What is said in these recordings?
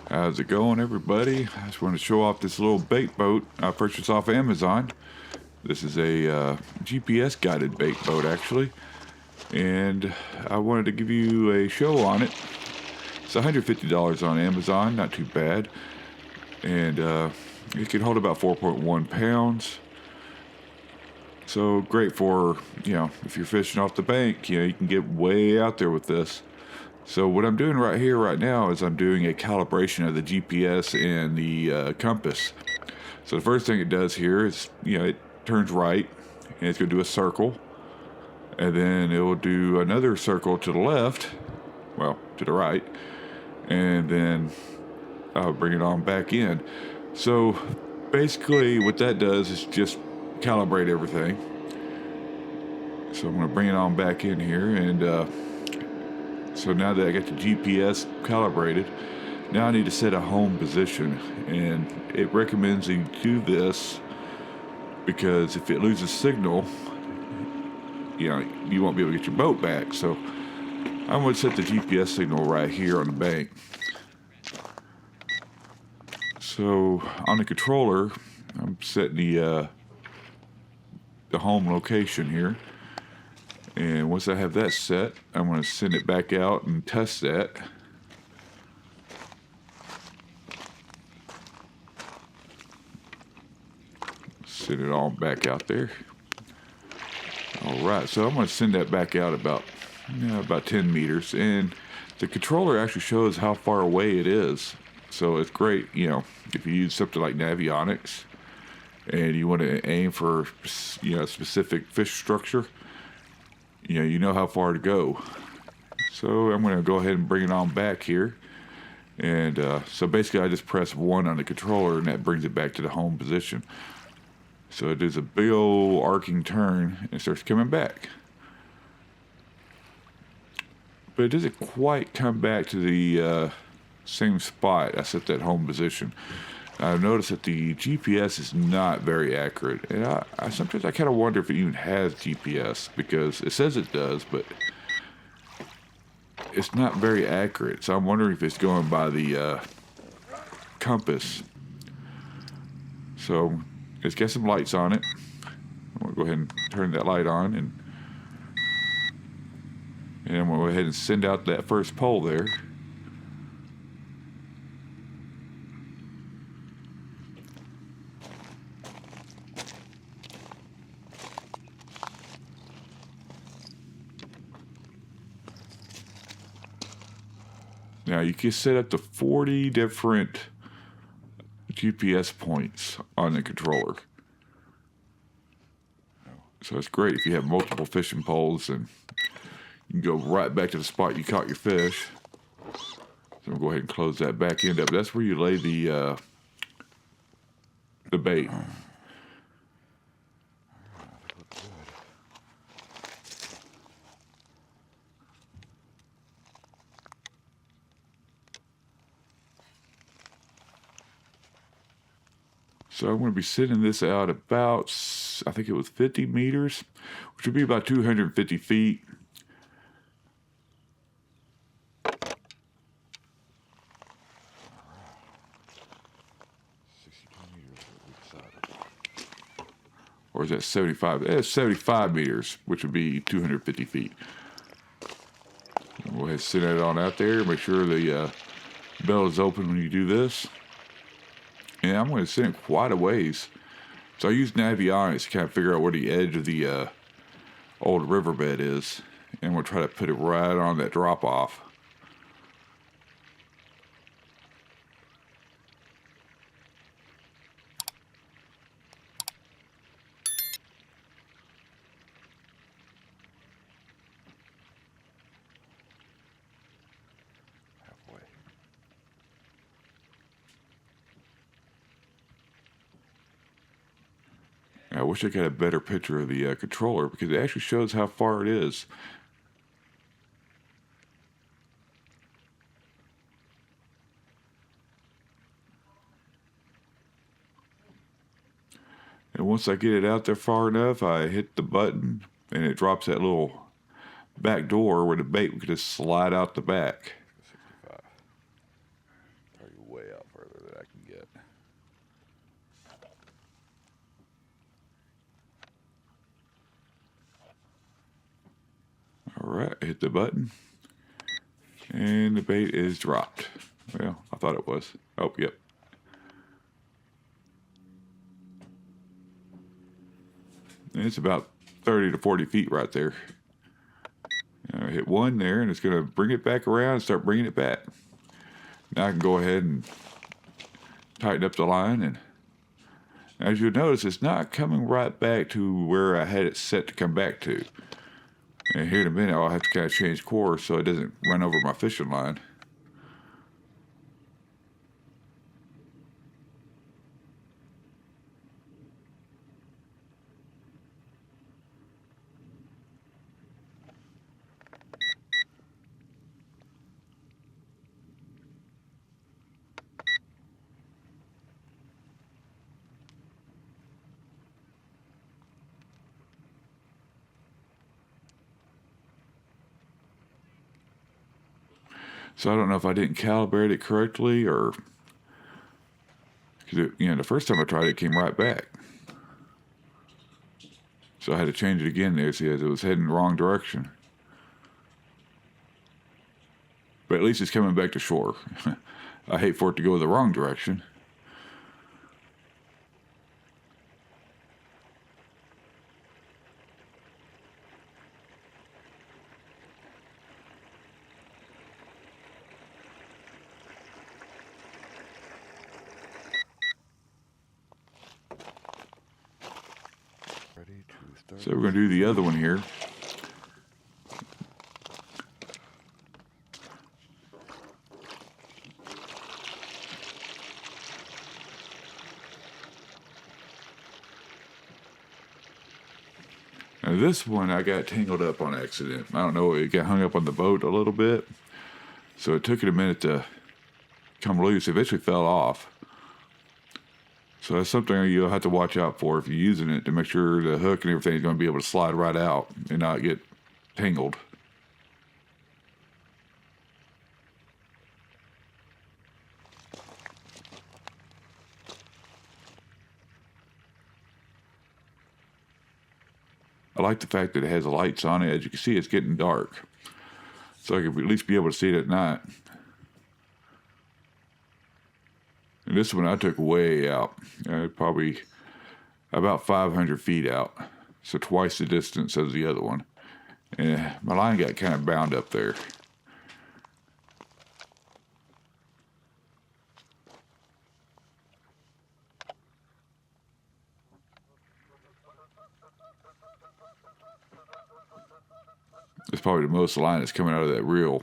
How's it going, everybody? I just want to show off this little bait boat I purchased off Amazon. This is a GPS guided bait boat, actually, and I wanted to give you a show on it. It's $150 on Amazon, not too bad, and it can hold about 4.1 pounds. So great for, if you're fishing off the bank, you can get way out there with this. So what I'm doing right now is I'm doing a calibration of the GPS and the compass. So the first thing it does here is, it turns right, and it's going to do a circle, and then it will do another circle to the left, well, to the right, and then I'll bring it on back in. So basically what that does is just calibrate everything. So I'm going to bring it on back in here, and so now that I got the GPS calibrated, now I need to set a home position, and it recommends you do this because if it loses signal, you won't be able to get your boat back. So I'm going to set the GPS signal right here on the bank. So on the controller, I'm setting the home location here. And once I have that set, I'm going to send it back out and test that. Send it all back out there. All right, so I'm going to send that back out about 10 meters. And the controller actually shows how far away it is. So it's great, if you use something like Navionics and you want to aim for, a specific fish structure, you know how far to go. So I'm going to go ahead and bring it on back here. And so basically I just press 1 on the controller and that brings it back to the home position. So it does a big old arcing turn and it starts coming back. But it doesn't quite come back to the same spot I set that home position. I've noticed that the GPS is not very accurate, and I sometimes kind of wonder if it even has GPS, because it says it does, but it's not very accurate. So I'm wondering if it's going by the compass. So it's got some lights on it. I'm going to go ahead and turn that light on, and I'm going to go ahead and send out that first pole there. Now you can set up to 40 different GPS points on the controller. So it's great if you have multiple fishing poles, and you can go right back to the spot you caught your fish. So we'll go ahead and close that back end up. That's where you lay the bait. So I'm going to be sending this out about, I think it was 50 meters, which would be about 250 feet. Or is that 75? That's 75 meters, which would be 250 feet. We'll go ahead and send that on out there. Make sure the bell is open when you do this. And I'm going to send it quite a ways. So I use Navionics to kind of figure out where the edge of the old riverbed is. And we'll try to put it right on that drop off. I wish I got a better picture of the controller, because it actually shows how far it is. And once I get it out there far enough, I hit the button and it drops that little back door where the bait would just slide out the back. 65. Are you way it. All right, hit the button. And the bait is dropped. Well, I thought it was. Oh, yep. And it's about 30 to 40 feet right there. Hit one there, and it's going to bring it back around and start bringing it back. Now I can go ahead and tighten up the line, and as you'll notice, it's not coming right back to where I had it set to come back to. And here in a minute, I'll have to kind of change course so it doesn't run over my fishing line. So I don't know if I didn't calibrate it correctly, or because the first time I tried it, it came right back. So I had to change it again there, see, as it was heading the wrong direction. But at least it's coming back to shore. I hate for it to go the wrong direction. So we're going to do the other one here. Now this one I got tangled up on accident. I don't know, it got hung up on the boat a little bit. So it took it a minute to come loose. It eventually fell off. So that's something you'll have to watch out for if you're using it, to make sure the hook and everything is going to be able to slide right out and not get tangled. I like the fact that it has lights on it. As you can see, it's getting dark. So I can at least be able to see it at night. And this one I took way out, probably about 500 feet out, so twice the distance as the other one. And my line got kind of bound up there. It's probably the most line that's coming out of that reel.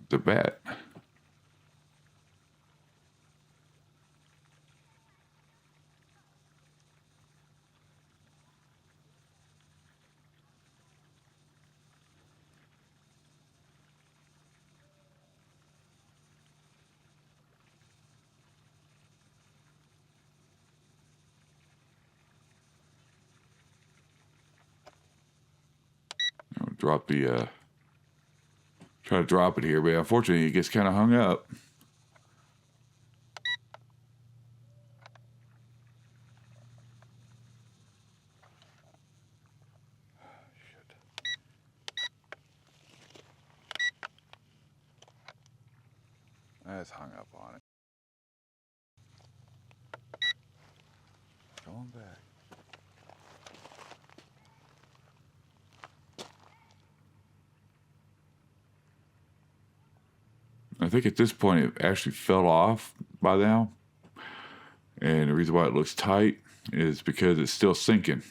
The bat. Drop the try to drop it here, but unfortunately it gets kind of hung up. That's hung up on it. on back. I think at this point it actually fell off by now. And the reason why it looks tight is because it's still sinking.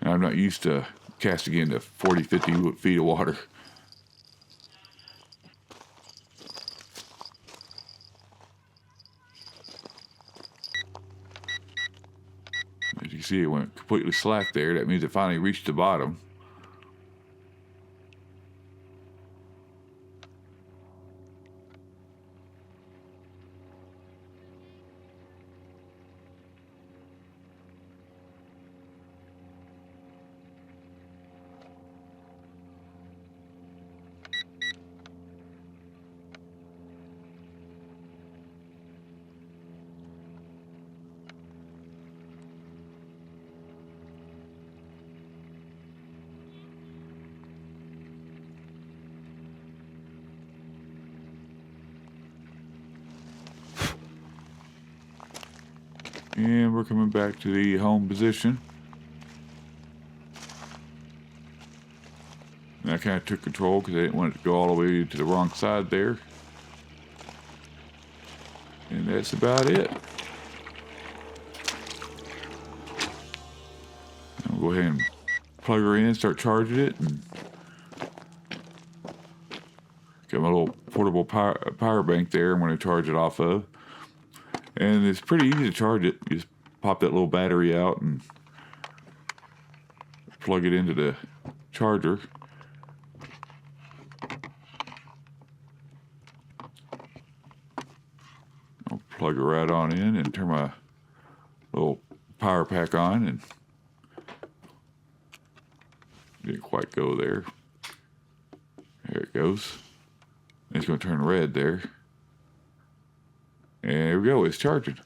And I'm not used to casting into 40, 50 feet of water. As you can see, it went completely slack there. That means it finally reached the bottom. And we're coming back to the home position. And I kind of took control because I didn't want it to go all the way to the wrong side there. And that's about it. I'll go ahead and plug her in, start charging it, and got my little portable power bank there I'm going to charge it off of. And it's pretty easy to charge it. You just pop that little battery out and plug it into the charger. I'll plug it right on in and turn my little power pack on, and didn't quite go there. There it goes. It's going to turn red there. And there we go, it's charging.